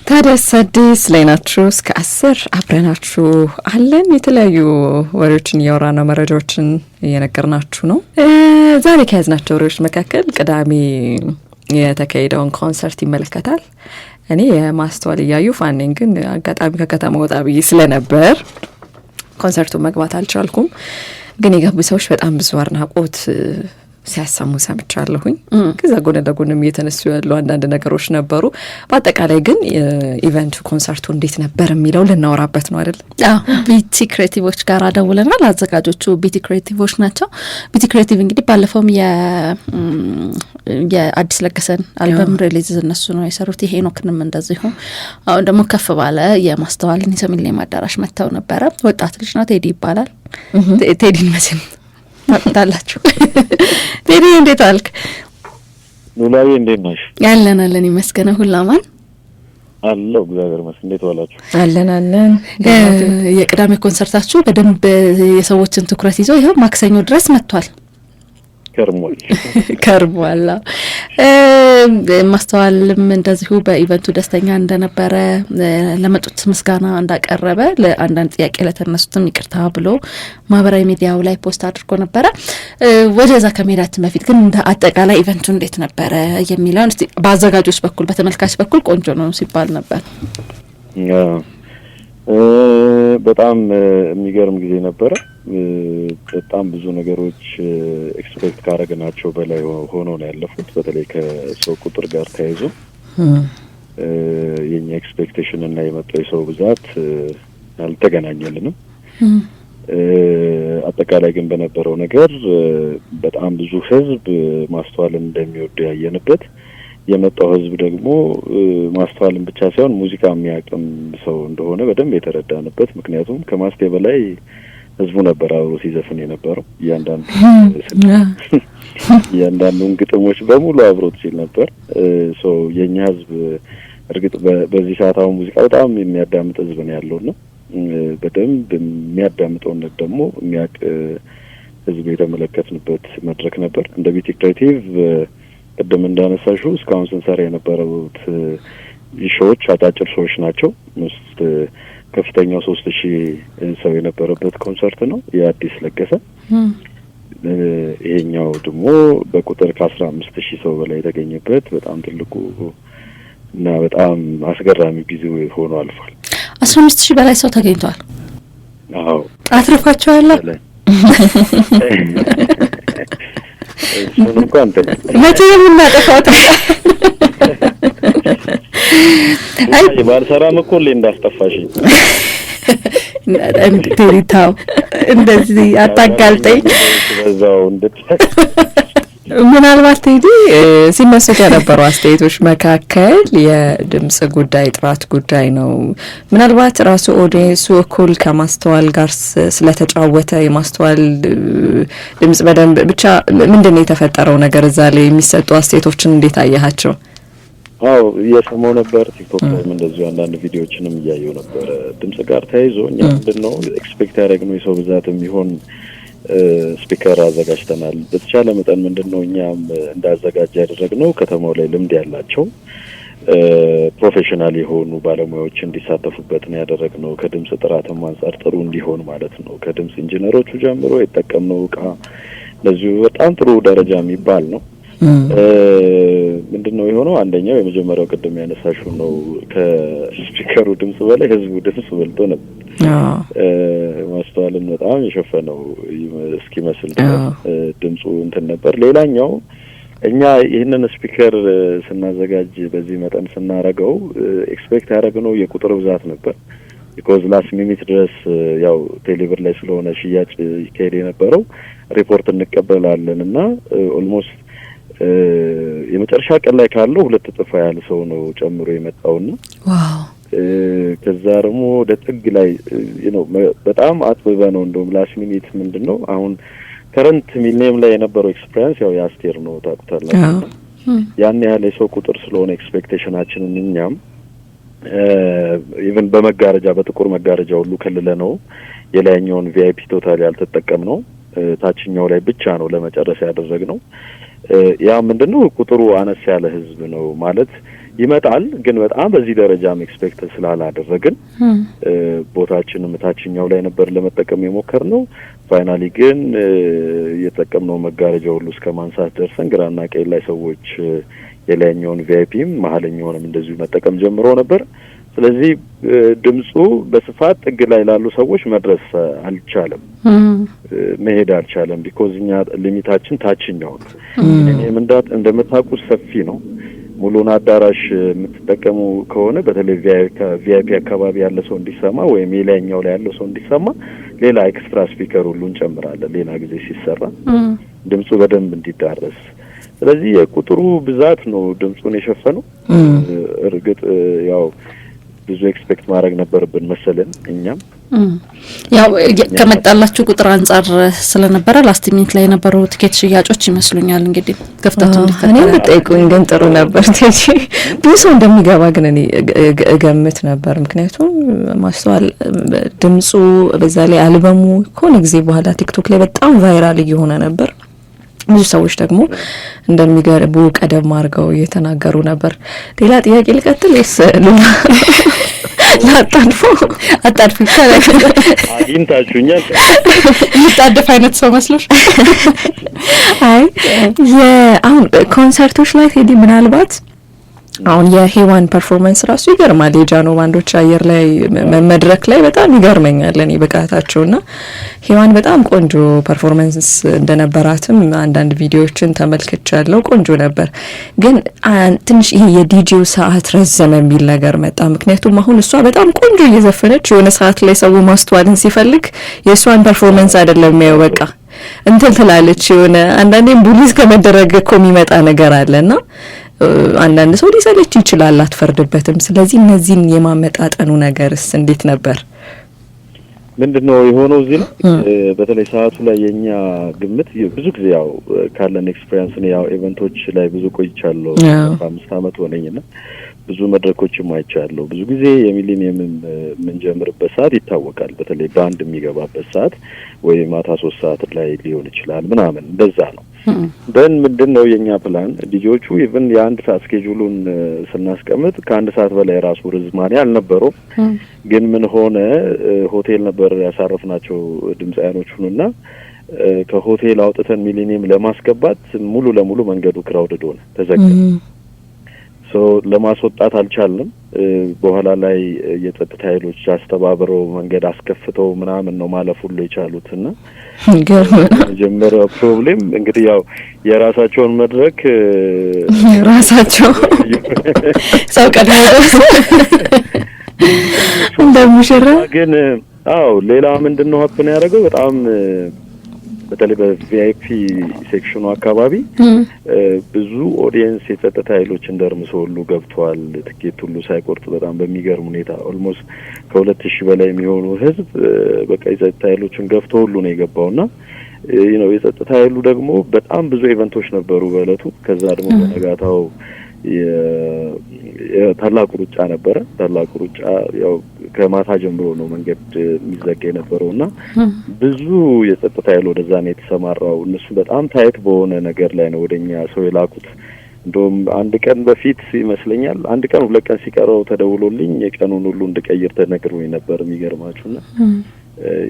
ታዲያስ አዲስ ላይ ናችሁ እስከ 10 አብረናችሁ አለን። የተለያዩ ወሬዎችን እያወራን ነው፣ መረጃዎችን እየነገርናችሁ ነው። ዛሬ ከያዝናቸው ወሬዎች መካከል ቅዳሜ የተካሄደውን ኮንሰርት ይመለከታል። እኔ የማስተዋል እያዩ ፋኔን ግን አጋጣሚ ከከተማ ወጣ ብዬ ስለነበር ኮንሰርቱን መግባት አልቻልኩም። ግን የገቡ ሰዎች በጣም ብዙ አድናቆት ሲያሰሙ ሰምቻለሁኝ። ከዛ ጎን ለጎንም እየተነሱ ያሉ አንዳንድ ነገሮች ነበሩ። በአጠቃላይ ግን ኢቨንቱ ኮንሰርቱ እንዴት ነበር የሚለው ልናወራበት ነው አይደል? ቢቲ ክሬቲቮች ጋር ደውለናል። አዘጋጆቹ ቢቲ ክሬቲቮች ናቸው። ቢቲ ክሬቲቭ እንግዲህ ባለፈውም የአዲስ ለገሰን አልበም ሪሊዝ እነሱ ነው የሰሩት። ሄኖክንም እንደዚሁ አሁን ደግሞ ከፍ ባለ የማስተዋልን ሚሊኒየም አዳራሽ መጥተው ነበረ። ወጣት ልጅ ነው፣ ቴዲ ይባላል። ቴዲን መቼም ታውቁታላችሁ። ቴዲ እንዴት አልክ? ኑላዊ እንዴት ነሽ? ያለናለን ይመስገነው ሁላማን አለው እግዚአብሔር ይመስገን። እንዴት ዋላችሁ? አለን። የቅዳሜ ኮንሰርታችሁ በደንብ የሰዎችን ትኩረት ይዞ ይሄው ማክሰኞ ድረስ መጥቷል። ከርሟል። ማስተዋልም እንደዚሁ በኢቨንቱ ደስተኛ እንደነበረ ለመጡት ምስጋና እንዳቀረበ ለአንዳንድ ጥያቄ ለተነሱትም ይቅርታ ብሎ ማህበራዊ ሚዲያው ላይ ፖስት አድርጎ ነበረ። ወደዛ ከመሄዳችን በፊት ግን እንደ አጠቃላይ ኢቨንቱ እንዴት ነበረ የሚለውን እስቲ በአዘጋጆች በኩል በተመልካች በኩል ቆንጆ ነው ሲባል ነበር። በጣም የሚገርም ጊዜ ነበረ። በጣም ብዙ ነገሮች ኤክስፔክት ካረግናቸው በላይ ሆኖ ነው ያለፉት። በተለይ ከሰው ቁጥር ጋር ተያይዞ የኛ ኤክስፔክቴሽን እና የመጣው የሰው ብዛት አልተገናኘልንም። አጠቃላይ ግን በነበረው ነገር በጣም ብዙ ህዝብ ማስተዋልን እንደሚወድ ያየንበት፣ የመጣው ህዝብ ደግሞ ማስተዋልን ብቻ ሳይሆን ሙዚቃ የሚያቅም ሰው እንደሆነ በደንብ የተረዳንበት። ምክንያቱም ከማስቴ በላይ ህዝቡ ነበር አብሮ ሲዘፍን የነበረው። እያንዳንዱን ግጥሞች በሙሉ አብሮት ሲል ነበር። ሶ የኛ ህዝብ እርግጥ በዚህ ሰዓት አሁን ሙዚቃ በጣም የሚያዳምጥ ህዝብ ነው ያለውና በደንብ የሚያዳምጠውን ደግሞ የሚያቅ ህዝብ የተመለከትንበት መድረክ ነበር። እንደ ቢቲ ክሬቲቭ ቀደም እንዳነሳሽው እስካሁን ስንሰራ የነበሩት ሾዎች አጫጭር ሾዎች ናቸው። ከፍተኛው 3000 ሰው የነበረበት ኮንሰርት ነው የአዲስ ለገሰ። ይሄኛው ደግሞ በቁጥር ከ15000 ሰው በላይ የተገኘበት በጣም ትልቁ እና በጣም አስገራሚ ጊዜ ሆኖ አልፏል። 15000 በላይ ሰው ተገኝቷል። አዎ አትርፋቸዋል። እሱን እንኳን መቼ የምናጠፋት አይ ባልሰራም እኮ እንዳስጠፋሽኝ ቴሪታው እንደዚህ አታጋልጠኝ። በዛው ምናልባት ቴዲ ሲነሱ ከነበሩ አስተያየቶች መካከል የድምጽ ጉዳይ ጥራት ጉዳይ ነው። ምናልባት ራሱ ኦዲየንሱ እኩል ከማስተዋል ጋር ስለተጫወተ የማስተዋል ድምጽ በደንብ ብቻ ምንድነው የተፈጠረው ነገር? እዛ ላይ የሚሰጡ አስተያየቶችን እንዴት አያያቸው? አው የሰማው ነበር። ቲክቶክ ላይ እንደዚህ አንዳንድ ቪዲዮዎችንም እያየው ነበር። ድምጽ ጋር ተያይዞ እኛ ምንድነው ኤክስፔክት ያደረግነው የሰው ብዛት የሚሆን ስፒከር አዘጋጅተናል። በተቻለ መጠን ምንድነው እኛም እንዳዘጋጅ ያደረግነው ከተማው ላይ ልምድ ያላቸው ፕሮፌሽናል የሆኑ ባለሙያዎች እንዲሳተፉበት ነው ያደረግነው። ከድምጽ ጥራትም አንፃር ጥሩ እንዲሆን ማለት ነው። ከድምጽ ኢንጂነሮቹ ጀምሮ የተጠቀምነው እቃ ለዚሁ በጣም ጥሩ ደረጃ የሚባል ነው። ምንድነው የሆነው? አንደኛው የመጀመሪያው ቅድም ያነሳሽው ነው። ከስፒከሩ ድምጽ በላይ ህዝቡ ድምጽ በልጦ ነበር። ማስተዋልን በጣም የሸፈነው እስኪመስል ድምጹ እንትን ነበር። ሌላኛው እኛ ይህንን ስፒከር ስናዘጋጅ በዚህ መጠን ስናረገው ኤክስፔክት ያደረግነው የቁጥር ብዛት ነበር። ቢኮዝ ላስት ሚኒት ድረስ ያው ቴሌብር ላይ ስለሆነ ሽያጭ ይካሄድ የነበረው ሪፖርት እንቀበላለን እና ኦልሞስት የመጨረሻ ቀን ላይ ካለው 2 እጥፍ ያህል ሰው ነው ጨምሮ የመጣውና ዋው ከዛ ደግሞ ወደ ጥግ ላይ በጣም አጥብበ ነው እንደውም ላስት ሚኒት ምንድነው አሁን ከረንት ሚሊኒየም ላይ የነበረው ኤክስፒሪየንስ ያው ያስቴር ነው ታውቁታላችሁ። ያን ያህል የሰው ቁጥር ስለሆነ ኤክስፔክቴሽናችንን እኛም ኢቭን በመጋረጃ በጥቁር መጋረጃ ሁሉ ከልለ ነው የላይኛውን ቪአይፒ ቶታሊ ያልተጠቀም ነው። ታችኛው ላይ ብቻ ነው ለመጨረስ ያደረግነው። ያ ምንድነው ቁጥሩ አነስ ያለ ህዝብ ነው ማለት ይመጣል ግን በጣም በዚህ ደረጃም ኤክስፔክት ስላላደረግን ቦታችንም ታችኛው ላይ ነበር ለመጠቀም የሞከርነው። ፋይናሊ ግን የተጠቀምነው መጋረጃ ሁሉ እስከ ማንሳት ደርሰን ግራና ቀኝ ላይ ሰዎች የላይኛውን ቪአይፒም መሀለኛውንም እንደዚሁ መጠቀም ጀምሮ ነበር። ስለዚህ ድምጹ በስፋት ጥግ ላይ ላሉ ሰዎች መድረስ አልቻለም፣ መሄድ አልቻለም። ቢኮዝ እኛ ሊሚታችን ታችኛው ነው። እኔም እንደምታውቁት ሰፊ ነው። ሙሉን አዳራሽ የምትጠቀሙ ከሆነ በተለይ ቪአይፒ አካባቢ ያለ ሰው እንዲሰማ ወይም የላይኛው ላይ ያለው ሰው እንዲሰማ ሌላ ኤክስትራ ስፒከር ሁሉ እንጨምራለን ሌላ ጊዜ ሲሰራ ድምጹ በደንብ እንዲዳረስ። ስለዚህ የቁጥሩ ብዛት ነው ድምጹን የሸፈነው። እርግጥ ያው ብዙ ኤክስፔክት ማድረግ ነበርብን መሰለን እኛም ያው ከመጣላችሁ ቁጥር አንፃር ስለነበረ ላስት ሚኒት ላይ የነበሩ ቲኬት ሽያጮች ይመስሉኛል እንግዲህ ክፍተቱ እንድትፈታ እኔ በጠይቁኝ ግን ጥሩ ነበር። ብዙ ሰው እንደሚገባ ግን እኔ እገምት ነበር። ምክንያቱም ማስተዋል ድምጹ በዛ ላይ አልበሙ ከሆነ ጊዜ በኋላ ቲክቶክ ላይ በጣም ቫይራል እየሆነ ነበር። ብዙ ሰዎች ደግሞ እንደሚገርቡ ቀደም አድርገው እየተናገሩ ነበር። ሌላ ጥያቄ ልቀጥል ወይስ አጣድፎ ይቻላል? አግኝታችሁኛል። የሚጣደፍ አይነት ሰው መስሎሽ? አይ አሁን ኮንሰርቶች ላይ ቴዲ ምናልባት አሁን የሄዋን ፐርፎርማንስ ራሱ ይገርማል። የጃኖ ባንዶች አየር ላይ መድረክ ላይ በጣም ይገርመኛል እኔ ብቃታቸውና ሄዋን በጣም ቆንጆ ፐርፎርማንስ እንደነበራትም አንዳንድ ቪዲዮዎችን ተመልክቻለሁ። ቆንጆ ነበር። ግን ትንሽ ይሄ የዲጂው ሰዓት ረዘመ የሚል ነገር መጣ። ምክንያቱም አሁን እሷ በጣም ቆንጆ እየዘፈነች የሆነ ሰዓት ላይ ሰው ማስተዋልን ሲፈልግ የእሷን ፐርፎርማንስ አይደለም የሚያየው በቃ እንትን ትላለች። የሆነ አንዳንዴም ቡሊዝ ከመደረግ እኮ የሚመጣ ነገር አለና አንዳንድ ሰው ሊሰለች ይችላል፣ አትፈርድበትም። ስለዚህ እነዚህን የማመጣጠኑ ነገርስ እንዴት ነበር? ምንድነው የሆነው እዚህ ነው? በተለይ ሰዓቱ ላይ የኛ ግምት ብዙ ጊዜ ያው ካለን ኤክስፒሪየንስ ነው። ያው ኢቨንቶች ላይ ብዙ ቆይቻለሁ። 5 አመት ሆነኝና ብዙ መድረኮችም አይቻለሁ። ብዙ ጊዜ የሚሊኒየም የምንጀምርበት ሰዓት ይታወቃል። በተለይ ባንድ የሚገባበት ሰዓት ወይ ማታ 3 ሰዓት ላይ ሊሆን ይችላል ምናምን እንደዛ ነው። ደን ምንድነው የኛ ፕላን ዲጂዎቹ ኢቭን የአንድ ሰዓት ስኬጁሉን ስናስቀምጥ ከአንድ ሰዓት በላይ ራሱ ርዝማኔ አልነበረውም። ግን ምን ሆነ ሆቴል ነበር ያሳረፍናቸው ድምጻያኖቹንና ከሆቴል አውጥተን ሚሊኒየም ለማስገባት ሙሉ ለሙሉ መንገዱ ክራውድድ ሆነ፣ ተዘጋ። ለማስወጣት አልቻልንም። በኋላ ላይ የጸጥታ ኃይሎች አስተባብረው መንገድ አስከፍተው ምናምን ነው ማለፍ ሁሉ የቻሉትና መጀመሪያው ፕሮብሌም እንግዲህ ያው የራሳቸውን መድረክ ራሳቸው ሰው ቀደም እንደሙሽራ ግን ሌላ ምንድነው ሀፕን ያደረገው በጣም በተለይ በቪአይፒ ሴክሽኑ አካባቢ ብዙ ኦዲየንስ የጸጥታ ኃይሎች እንደርምሶ ሁሉ ገብቷል። ትኬት ሁሉ ሳይቆርጥ በጣም በሚገርም ሁኔታ ኦልሞስት ከ2000 በላይ የሚሆኑ ህዝብ በቃ የጸጥታ ኃይሎችን ገፍቶ ሁሉ ነው የገባውና የጸጥታ ኃይሉ ደግሞ በጣም ብዙ ኢቨንቶች ነበሩ በእለቱ። ከዛ ደግሞ በነጋታው የታላቁ ሩጫ ነበረ። ታላቁ ሩጫ ያው ከማታ ጀምሮ ነው መንገድ የሚዘጋ የነበረውና ብዙ የጸጥታ ኃይል ወደዛ ነው የተሰማራው። እነሱ በጣም ታይት በሆነ ነገር ላይ ነው ወደኛ ሰው የላኩት። እንደውም አንድ ቀን በፊት ይመስለኛል 1 ቀን 2 ቀን ሲቀረው ተደውሎልኝ የቀኑን ሁሉ እንድቀይር ተነግሮኝ ነበር። የሚገርማችሁና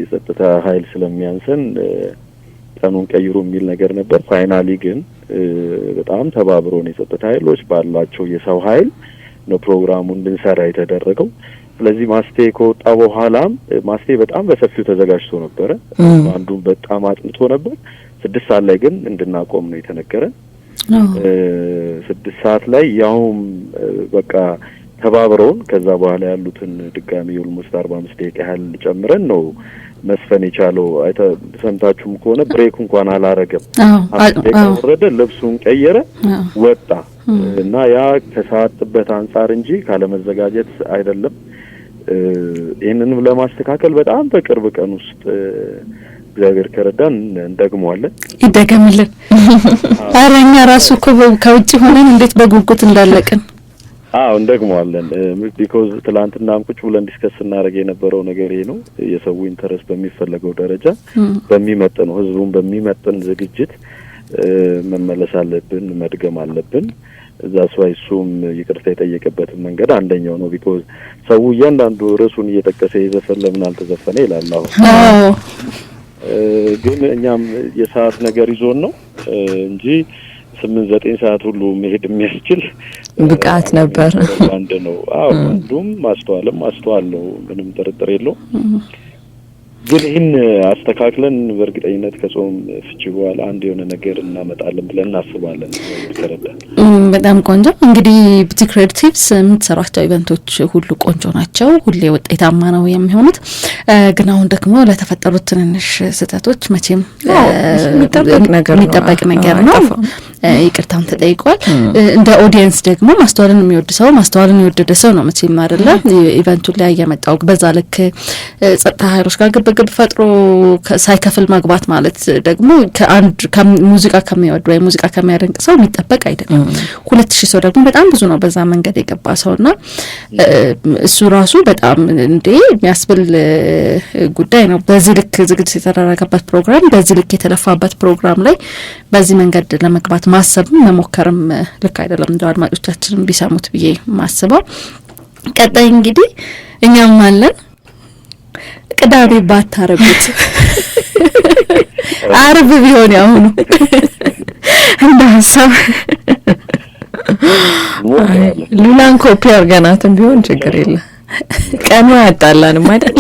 የጸጥታ ኃይል ስለሚያንሰን ቀኑን ቀይሩ የሚል ነገር ነበር። ፋይናሊ ግን በጣም ተባብሮን የጸጥታ ኃይሎች ባላቸው የሰው ኃይል ነው ፕሮግራሙን እንድንሰራ የተደረገው። ስለዚህ ማስቴ ከወጣ በኋላም ማስቴ በጣም በሰፊው ተዘጋጅቶ ነበረ። አንዱን በጣም አጥንቶ ነበር። 6 ሰዓት ላይ ግን እንድናቆም ነው የተነገረን። 6 ሰዓት ላይ ያውም በቃ ተባብረውን ከዛ በኋላ ያሉትን ድጋሚ ኦልሞስት 45 ደቂቃ ያህል ጨምረን ነው መስፈን የቻለው። ሰምታችሁም ከሆነ ብሬክ እንኳን አላረገም። ወረደ፣ ልብሱን ቀየረ፣ ወጣ እና ያ ከሰዓትበት አንፃር እንጂ ካለመዘጋጀት አይደለም። ይሄንንም ለማስተካከል በጣም በቅርብ ቀን ውስጥ እግዚአብሔር ከረዳን እንደግመዋለን። ይደገምልን። አረኛ ራሱ እኮ ከውጭ ሆነን እንዴት በጉጉት እንዳለቅን እንደግመዋለን። ቢኮዝ ትላንትናም ቁጭ ብለን ዲስከስ እናደርግ የነበረው ነገር ይሄ ነው። የሰው ኢንተረስት በሚፈለገው ደረጃ በሚመጥነው ህዝቡን በሚመጥን ዝግጅት መመለስ አለብን፣ መድገም አለብን። ዛስ ዋይ እሱም ይቅርታ የጠየቀበት መንገድ አንደኛው ነው። ቢኮዝ ሰው እያንዳንዱ ርዕሱን እየጠቀሰ የዘፈን ለምን አልተዘፈነ ይላል። አሁን ግን እኛም የሰዓት ነገር ይዞን ነው እንጂ 8-9 ሰዓት ሁሉ መሄድ የሚያስችል ብቃት ነበር። አንድ ነው። ሁሉም ማስተዋል ነው፣ ምንም ጥርጥር የለውም። ግን ይህን አስተካክለን በእርግጠኝነት ከጾም ፍቺ በኋላ አንድ የሆነ ነገር እናመጣለን ብለን እናስባለን። ከረዳን በጣም ቆንጆ። እንግዲህ ቢቲ ክሬቲቭስ የምትሰራቸው ኢቨንቶች ሁሉ ቆንጆ ናቸው፣ ሁሌ ውጤታማ ነው የሚሆኑት። ግን አሁን ደግሞ ለተፈጠሩት ትንንሽ ስህተቶች መቼም የሚጠበቅ ነገር ነው፣ ይቅርታም ተጠይቋል። እንደ ኦዲየንስ ደግሞ ማስተዋልን የሚወድ ሰው ማስተዋልን የወደደ ሰው ነው መቼም አይደለ ኢቨንቱ ላይ ያመጣው። በዛ ልክ ጸጥታ ኃይሎች ጋር ግብግብ ፈጥሮ ሳይከፍል መግባት ማለት ደግሞ ሙዚቃ ከሚወድ ወይ ሙዚቃ ከሚያደንቅ ሰው የሚጠበቅ አይደለም። 2000 ሰው ደግሞ በጣም ብዙ ነው በዛ መንገድ የገባ ሰውና እሱ ራሱ በጣም እንዴ የሚያስብል ጉዳይ ነው። በዚህ ልክ ዝግጅት የተደረገበት ፕሮግራም፣ በዚህ ልክ የተለፋበት ፕሮግራም ላይ በዚህ መንገድ ለመግባት ማሰብም መሞከርም ልክ አይደለም። እንደው አድማጮቻችንን ቢሰሙት ብዬ ማስበው። ቀጣይ እንግዲህ እኛም አለን ቅዳሜ ባታረጉት አርብ ቢሆን ያሁኑ እንደ ሀሳብ ሉላን ኮፒ አርገናትም ቢሆን ችግር የለም። ቀኑ ያጣላንም አይደል?